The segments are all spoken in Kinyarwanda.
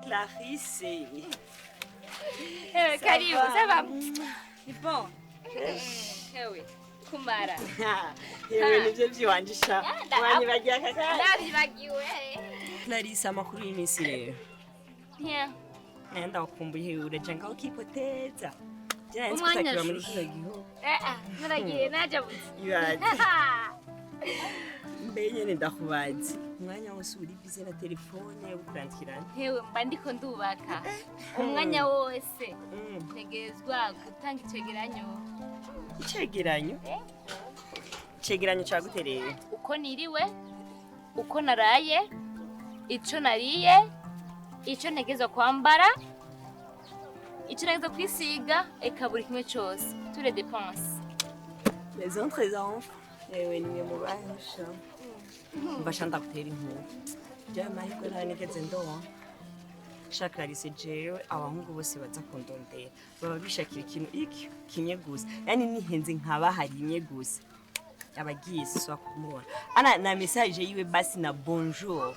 Clarisse. Karibu, ça va? Bon. Oui. Kumara. Yewe nivyo vyiwanjisha. Wanyibagiye akakanya. Ndavyibagiwe. Clarisse, amakuru y'iminsi rero. Yeah. Ndakumbuye uraje ngaho ukipoteza. Umwanya muri kino gihugu. Naragiye naje buzi. Ibaze. Mbe nyene ndakubazi. Umwanya wose uri bize na telefone ukurandikirana. Hewe mba ndiko ndubaka. Umwanya wose. Ntegezwa gutanga icegeranyo. Icegeranyo? Icegeranyo cagutereye. Uko niriwe, uko naraye, ico nariye, ico ntegezwa kwambara, ico ntegezwa kwisiga, eka buri kimwe cose. Tous les dépenses. Les autres enfants. Yewe nimwe mubasha. Mbasha ndagutera inkuru. Byamaye ko nta nigeze ndoha. Clarisse jewe abahungu bose baza kundondera. Baba bishakira ikintu iki kimwe gusa. Yani nihenze nkaba harimye gusa. Abagiye siswa kumubona. Ana na message yiwe basi na bonjour.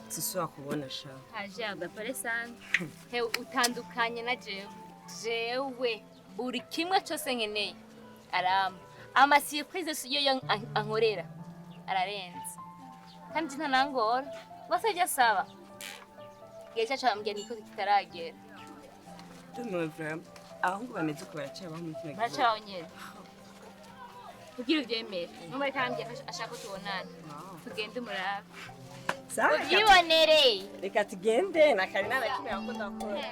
Siswa kubona sha. Aje agapare sana. Hewe utandukanye na jewe. Jewe buri kimwe cyose nkeneye. Aramba. Ama surprise yo ankorera. Ararenze. Kandi ntanangora. Wasajya saba. Gecha cyambye niko kitaragera. Tuno vraiment. Ahungu bameze ko baracabaho mu kino. Baracabaho nyene. Kugira uvyemere. Numwe kandi ashaka tubonana. Tugende murabe. Sawa. Yibonere. Reka tugende na Karina nakimera ko ndakora.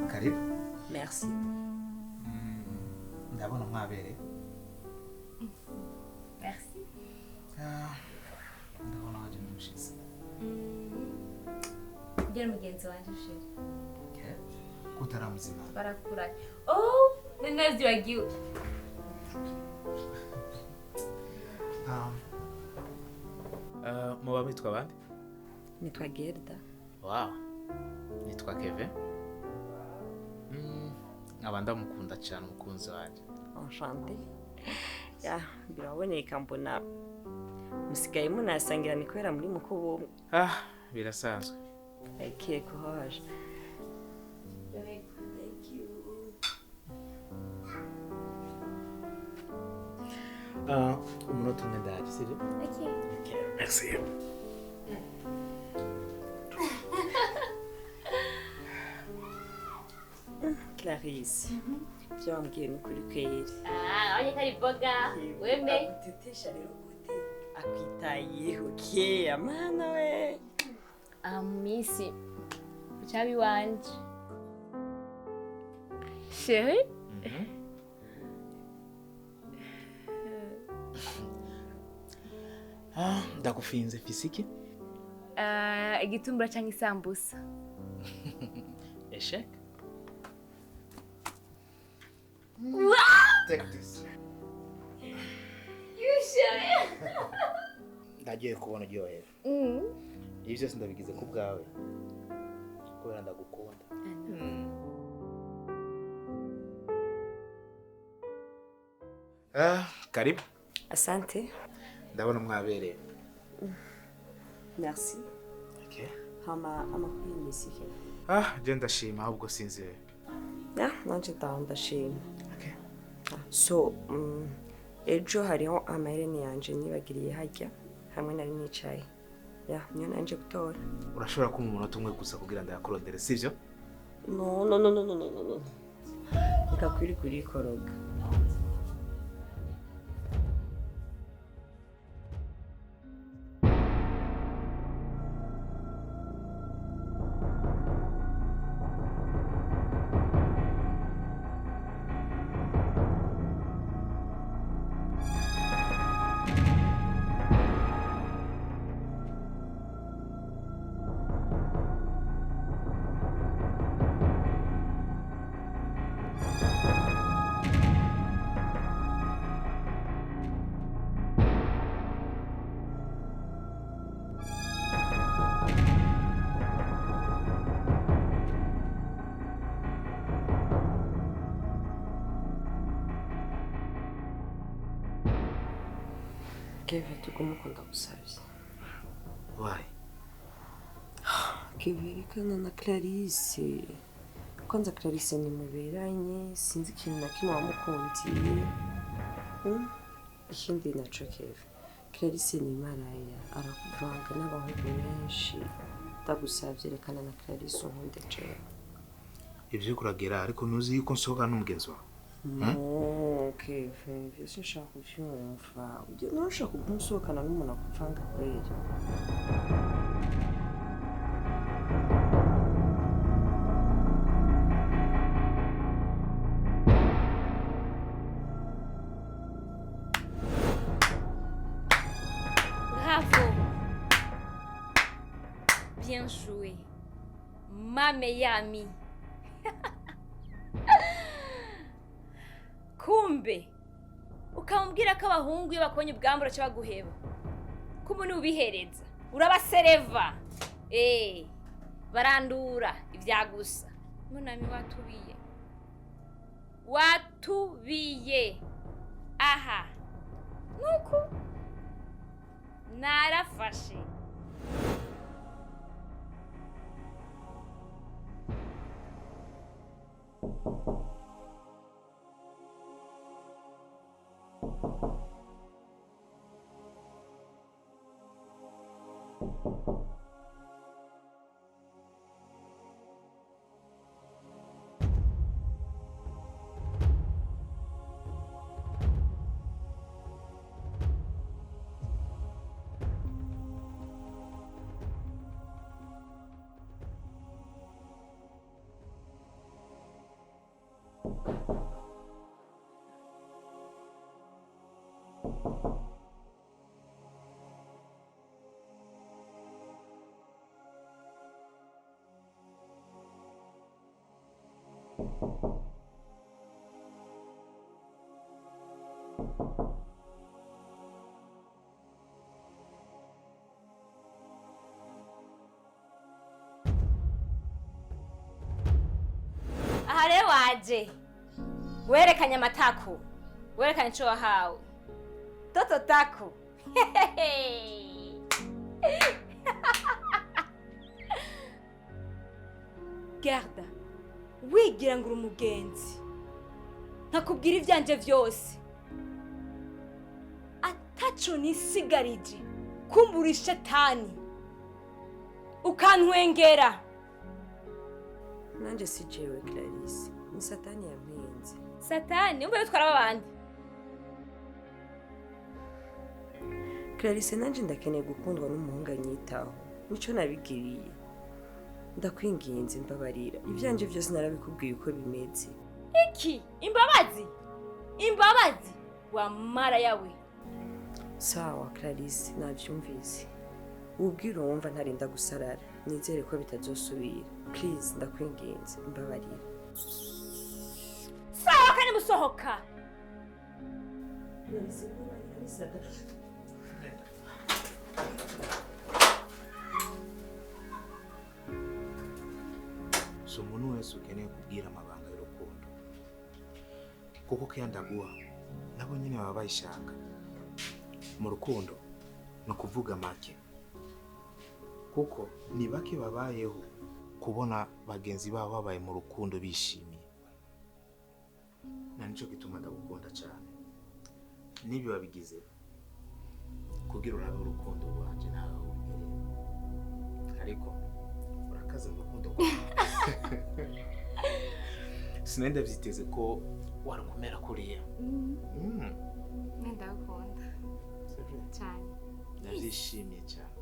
Karibu. Merci. Ndabona mwabere. Merci. Ndabona waje mushize. Ngere mugenzi wanje sheri. Kutaramuzima. Barakuraye. Oh, ninazi wagiwe. Muba mwitwa bande? Nitwa Gerda. Wow. Nitwa Kevin. Nkaba ndamukunda cyane umukunzi wanje. Enchanté. Ya, biraboneka mbona musigaye munasangira ni kwera muri mukubo. Birasanzwe. Okay, courage. Thank you. Umunota umwe ndaje, sibyo? Okay. Merci. Clarisse. Byambwiye ni kuri kweri. Oye kari boga. Weme. Tetesha rero gute akwitayeho ke amana we. Amisi. Kuchabi wanje. Chérie? Ndagufinze fisiki? Igitumbura cyangwa isambusa. Eshek? Wow! Take this. You sure? Ndagiye kubona uryohera. Ibi byose ndabigize ku bwawe. Kubera ndagukunda. Karibu. Asante. Ndabona mwabereye. Merci. Okay. Hama amakuru y'imisihe. Je ndashima ahubwo sinzi. Ya, nanje ndashima. Okay. So, ejo hariho amahereni yanje nibagiriye hajya hamwe nari nicaye. Ya, niyo nanje gutora. Urashobora kumpa umunota umwe gusa kugira ndayakorodere, sivyo? No. Nikakwiri kuri koroga. Kevin tukumukunda gusabye. Why? Kivirikana na Clarisse. Kwanza Clarisse ni muberanye, sinzi ikintu na kimwe wamukundiye. Ikindi naco Kevin. Clarisse ni maraya, arakuvanga n'abahungu benshi. Ndagusabye rekana na Clarisse unkunde jewe. Ivyo kuragera ariko ntuzi yuko nsohoka n'umugenzi wawe. No, Kevin, vyose nshaka kuvyumva. Ntushaka kumusohokana n'umuntu akuvanga kweli. Bravo. Bien joué. Ma meilleure amie. Kumbe ukamubwira ko abahungu iyo bakonye ubwambura cyo baguheba. Kumbe nubihereza. Urabasereva. Barandura ivyagusa. Munami watubiye. Watubiye. Aha. Nuko narafashe. Ahare waje. Werekanye amatako. Werekanye ico wahawe. Toto tako. Garda. Wigira ngo umugenzi. Ntakubwira ivyanje vyose. Ataco nisigarije. Kumbura ishetani. Ukantwengera. Nanje si jewe Clarisse, ni Satani yampinze. Satani, umbe utwara abandi. Clarisse nanje ndakeneye gukundwa n'umuhungu anyitaho. Nico nabigiriye. Ndakwinginze mbabarira. Ivyanje vyose narabikubwiye uko bimeze. Iki? Imbabazi? Imbabazi? Wa mara yawe. Sawa Clarisse, navyumvise. Ubwira wumva ntarinda gusarara. Nizere ko bitazosubira. Please ndakwinginze mbabarira. Sawa kandi musohoka. So umuntu wese ukeneye kubwira amabanga y'urukundo. Kuko kendaguha nabo nyine baba bayishaka. Mu rukundo no kuvuga make. Kuko ni bake babayeho kubona bagenzi babo babaye mu rukundo bishimiye. Nico gituma ndagukunda cyane. Nibi wabigize kugira urabe urukundo rwanje nawe ubigereye. Ariko urakaze mu rukundo kwa. Sinenda vyiteze ko warakomera kuriya. Ndagukunda. Cyane. Ndavyishimiye cyane.